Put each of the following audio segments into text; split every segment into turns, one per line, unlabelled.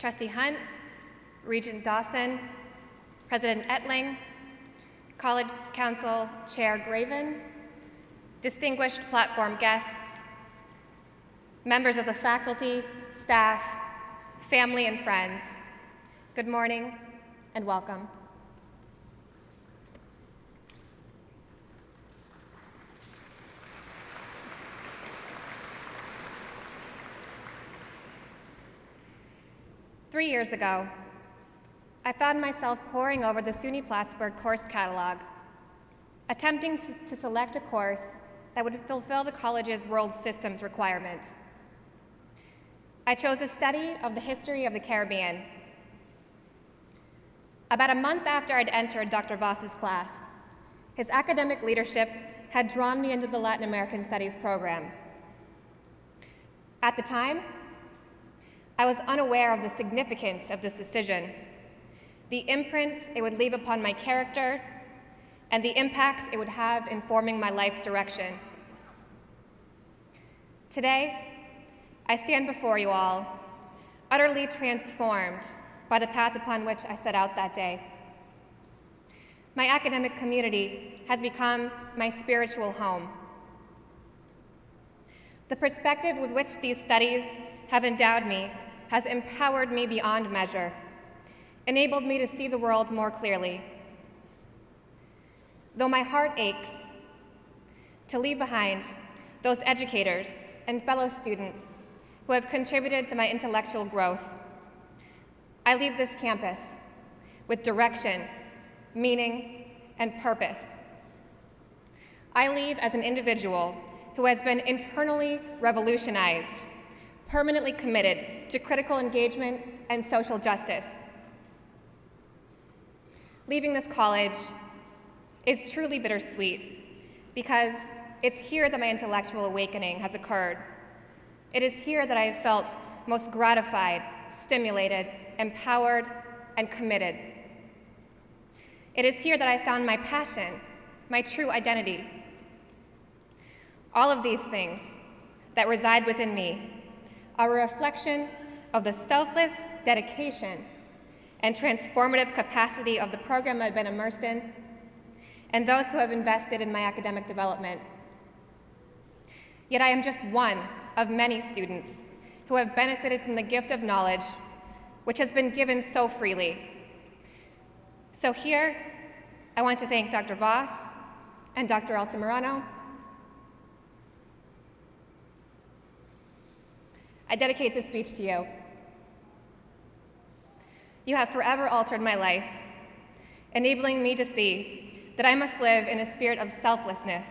Trustee Hunt, Regent Dawson, President Etling, College Council Chair Graven, distinguished platform guests, members of the faculty, staff, family, and friends, good morning and welcome. Three years ago, I found myself poring over the SUNY Plattsburgh course catalog, attempting to select a course that would fulfill the college's world systems requirement. I chose a study of the history of the Caribbean. About a month after I'd entered Dr. Voss's class, his academic leadership had drawn me into the Latin American Studies program. At the time, I was unaware of the significance of this decision, the imprint it would leave upon my character, and the impact it would have in forming my life's direction. Today, I stand before you all, utterly transformed by the path upon which I set out that day. My academic community has become my spiritual home. The perspective with which these studies have endowed me has empowered me beyond measure, enabled me to see the world more clearly. Though my heart aches to leave behind those educators and fellow students who have contributed to my intellectual growth, I leave this campus with direction, meaning, and purpose. I leave as an individual who has been internally revolutionized, permanently committed to critical engagement and social justice. Leaving this college is truly bittersweet because it's here that my intellectual awakening has occurred. It is here that I have felt most gratified, stimulated, empowered, and committed. It is here that I found my passion, my true identity. All of these things that reside within me are a reflection of the selfless dedication and transformative capacity of the program I've been immersed in and those who have invested in my academic development. Yet I am just one of many students who have benefited from the gift of knowledge which has been given so freely. So here, I want to thank Dr. Voss and Dr. Altamirano. I dedicate this speech to you. You have forever altered my life, enabling me to see that I must live in a spirit of selflessness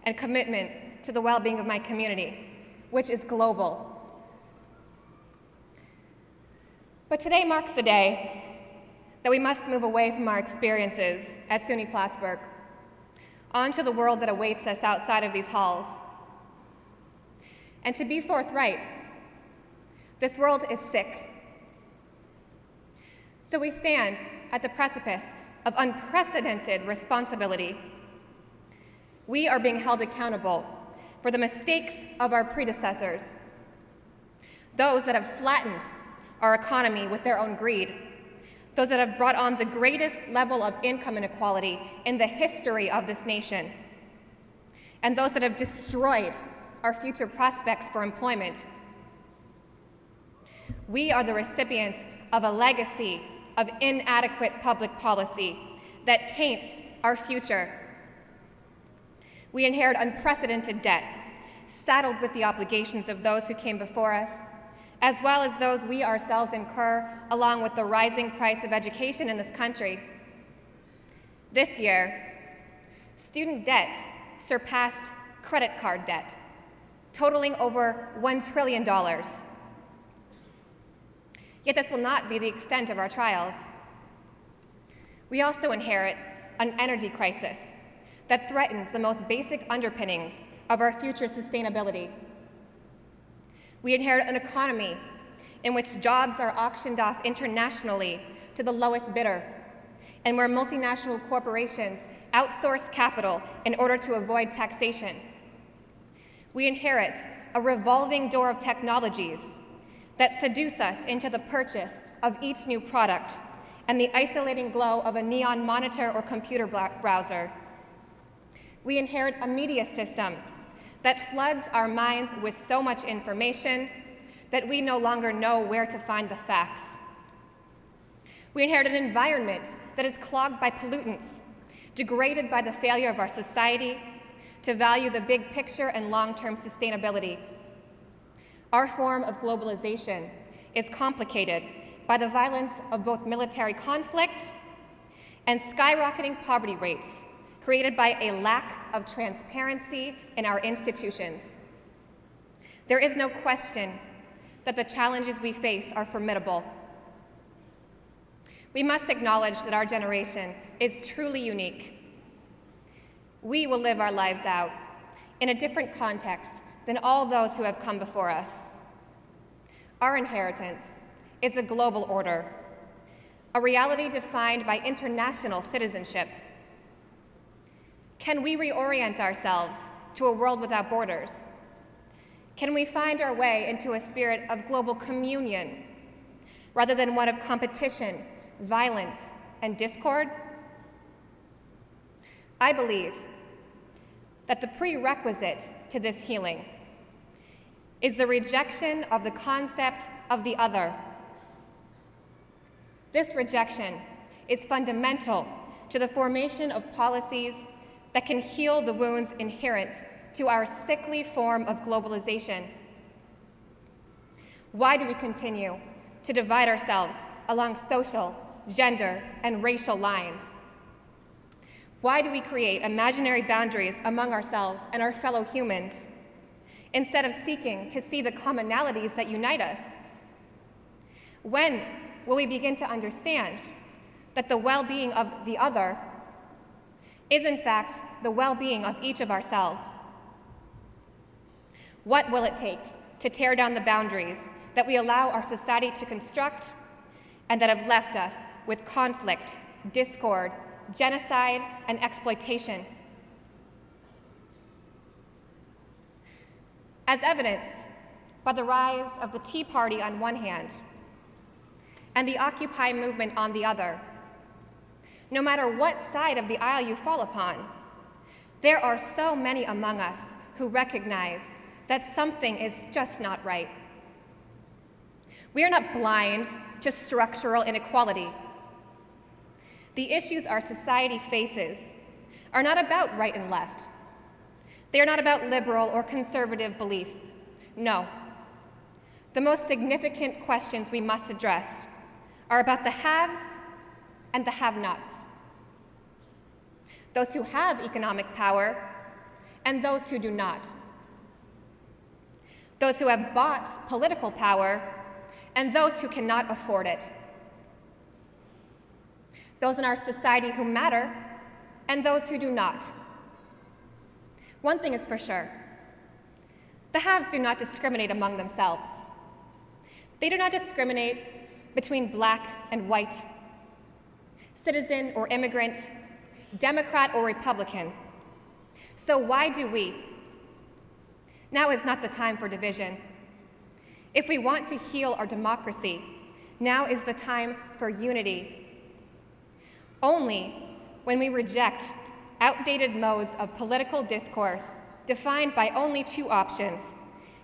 and commitment to the well-being of my community, which is global. But today marks the day that we must move away from our experiences at SUNY Plattsburgh onto the world that awaits us outside of these halls. And to be forthright, this world is sick. So we stand at the precipice of unprecedented responsibility. We are being held accountable for the mistakes of our predecessors, those that have flattened our economy with their own greed, those that have brought on the greatest level of income inequality in the history of this nation, and those that have destroyed our future prospects for employment. We are the recipients of a legacy of inadequate public policy that taints our future. We inherit unprecedented debt, saddled with the obligations of those who came before us, as well as those we ourselves incur, along with the rising price of education in this country. This year, student debt surpassed credit card debt, totaling over $1 trillion. Yet this will not be the extent of our trials. We also inherit an energy crisis that threatens the most basic underpinnings of our future sustainability. We inherit an economy in which jobs are auctioned off internationally to the lowest bidder, and where multinational corporations outsource capital in order to avoid taxation. We inherit a revolving door of technologies that seduce us into the purchase of each new product and the isolating glow of a neon monitor or computer browser. We inherit a media system that floods our minds with so much information that we no longer know where to find the facts. We inherit an environment that is clogged by pollutants, degraded by the failure of our society to value the big picture and long-term sustainability. Our form of globalization is complicated by the violence of both military conflict and skyrocketing poverty rates created by a lack of transparency in our institutions. There is no question that the challenges we face are formidable. We must acknowledge that our generation is truly unique. We will live our lives out in a different context than all those who have come before us. Our inheritance is a global order, a reality defined by international citizenship. Can we reorient ourselves to a world without borders? Can we find our way into a spirit of global communion rather than one of competition, violence, and discord? I believe that the prerequisite to this healing is the rejection of the concept of the other. This rejection is fundamental to the formation of policies that can heal the wounds inherent to our sickly form of globalization. Why do we continue to divide ourselves along social, gender, and racial lines? Why do we create imaginary boundaries among ourselves and our fellow humans instead of seeking to see the commonalities that unite us? When will we begin to understand that the well-being of the other is in fact the well-being of each of ourselves? What will it take to tear down the boundaries that we allow our society to construct and that have left us with conflict, discord, genocide, and exploitation? As evidenced by the rise of the Tea Party on one hand and the Occupy movement on the other, no matter what side of the aisle you fall upon, there are so many among us who recognize that something is just not right. We are not blind to structural inequality. The issues our society faces are not about right and left. They are not about liberal or conservative beliefs. No. The most significant questions we must address are about the haves and the have-nots. Those who have economic power and those who do not. Those who have bought political power and those who cannot afford it. Those in our society who matter and those who do not. One thing is for sure, the haves do not discriminate among themselves. They do not discriminate between black and white, citizen or immigrant, Democrat or Republican. So why do we? Now is not the time for division. If we want to heal our democracy, now is the time for unity. Only when we reject outdated modes of political discourse defined by only two options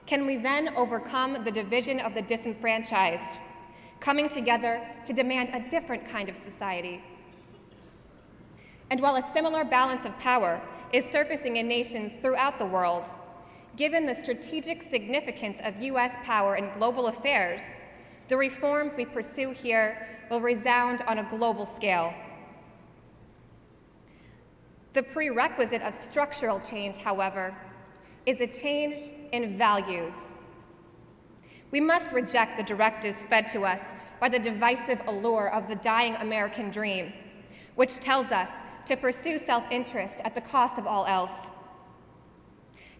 can we then overcome the division of the disenfranchised, coming together to demand a different kind of society. And while a similar balance of power is surfacing in nations throughout the world, given the strategic significance of U.S. power in global affairs, the reforms we pursue here will resound on a global scale. The prerequisite of structural change, however, is a change in values. We must reject the directives fed to us by the divisive allure of the dying American dream, which tells us to pursue self-interest at the cost of all else.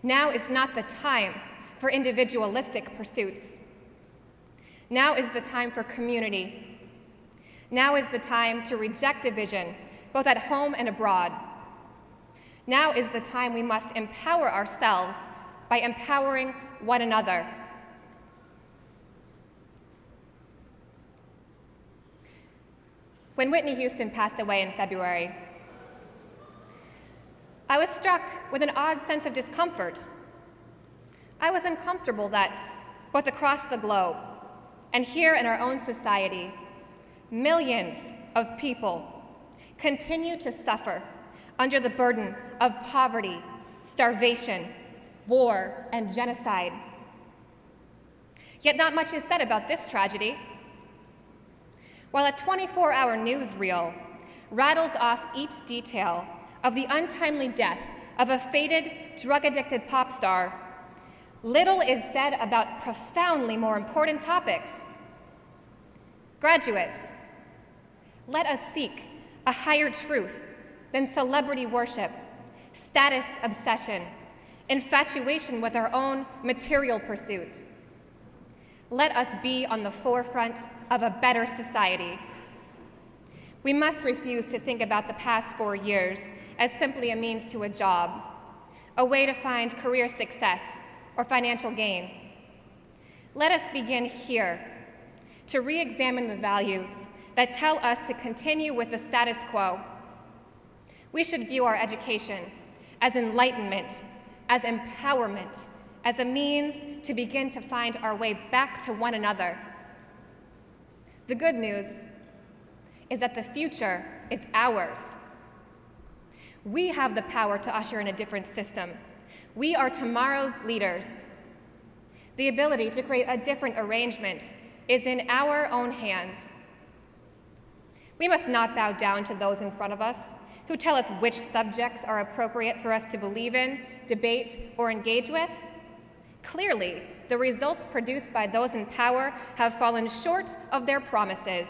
Now is not the time for individualistic pursuits. Now is the time for community. Now is the time to reject division, both at home and abroad. Now is the time we must empower ourselves by empowering one another. when Whitney Houston passed away in February, I was struck with an odd sense of discomfort. I was uncomfortable that both across the globe and here in our own society, millions of people continue to suffer under the burden of poverty, starvation, war, and genocide. Yet not much is said about this tragedy. While a 24-hour newsreel rattles off each detail of the untimely death of a fated, drug-addicted pop star, little is said about profoundly more important topics. Graduates, let us seek a higher truth than celebrity worship, status obsession, infatuation with our own material pursuits. Let us be on the forefront of a better society. We must refuse to think about the past 4 years as simply a means to a job, a way to find career success or financial gain. Let us begin here to re-examine the values that tell us to continue with the status quo. We should view our education as enlightenment, as empowerment, as a means to begin to find our way back to one another. The good news is that the future is ours. We have the power to usher in a different system. We are tomorrow's leaders. The ability to create a different arrangement is in our own hands. We must not bow down to those in front of us who tell us which subjects are appropriate for us to believe in, debate, or engage with. Clearly, the results produced by those in power have fallen short of their promises.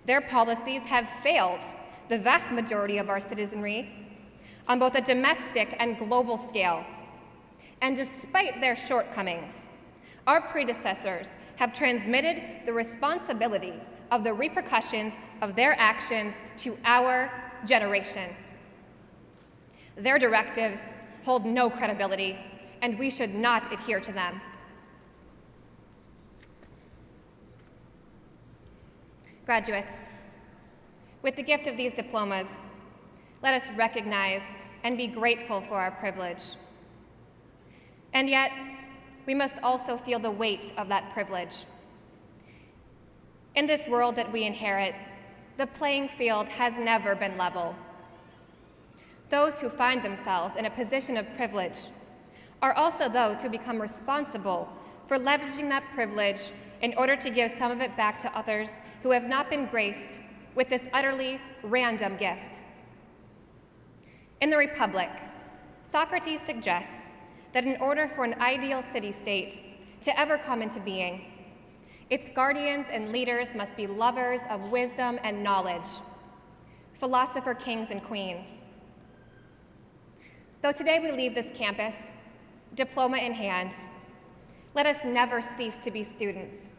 Their policies have failed the vast majority of our citizenry on both a domestic and global scale. And despite their shortcomings, our predecessors have transmitted the responsibility of the repercussions of their actions to our generation. Their directives hold no credibility, and we should not adhere to them. Graduates, with the gift of these diplomas, let us recognize and be grateful for our privilege. And yet, we must also feel the weight of that privilege. In this world that we inherit, the playing field has never been level. Those who find themselves in a position of privilege are also those who become responsible for leveraging that privilege in order to give some of it back to others who have not been graced with this utterly random gift. In the Republic, Socrates suggests that in order for an ideal city-state to ever come into being, its guardians and leaders must be lovers of wisdom and knowledge, philosopher kings and queens. Though today we leave this campus, diploma in hand, let us never cease to be students.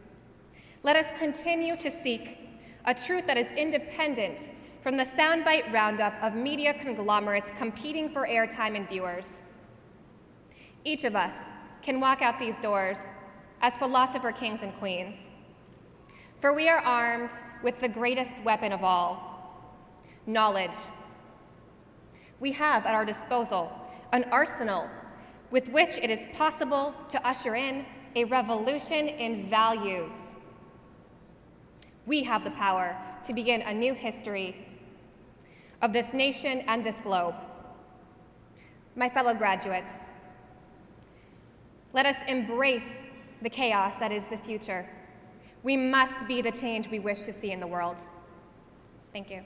Let us continue to seek a truth that is independent from the soundbite roundup of media conglomerates competing for airtime and viewers. Each of us can walk out these doors as philosopher kings and queens, for we are armed with the greatest weapon of all, knowledge. We have at our disposal an arsenal with which it is possible to usher in a revolution in values. We have the power to begin a new history of this nation and this globe. My fellow graduates, let us embrace the chaos that is the future. We must be the change we wish to see in the world. Thank you.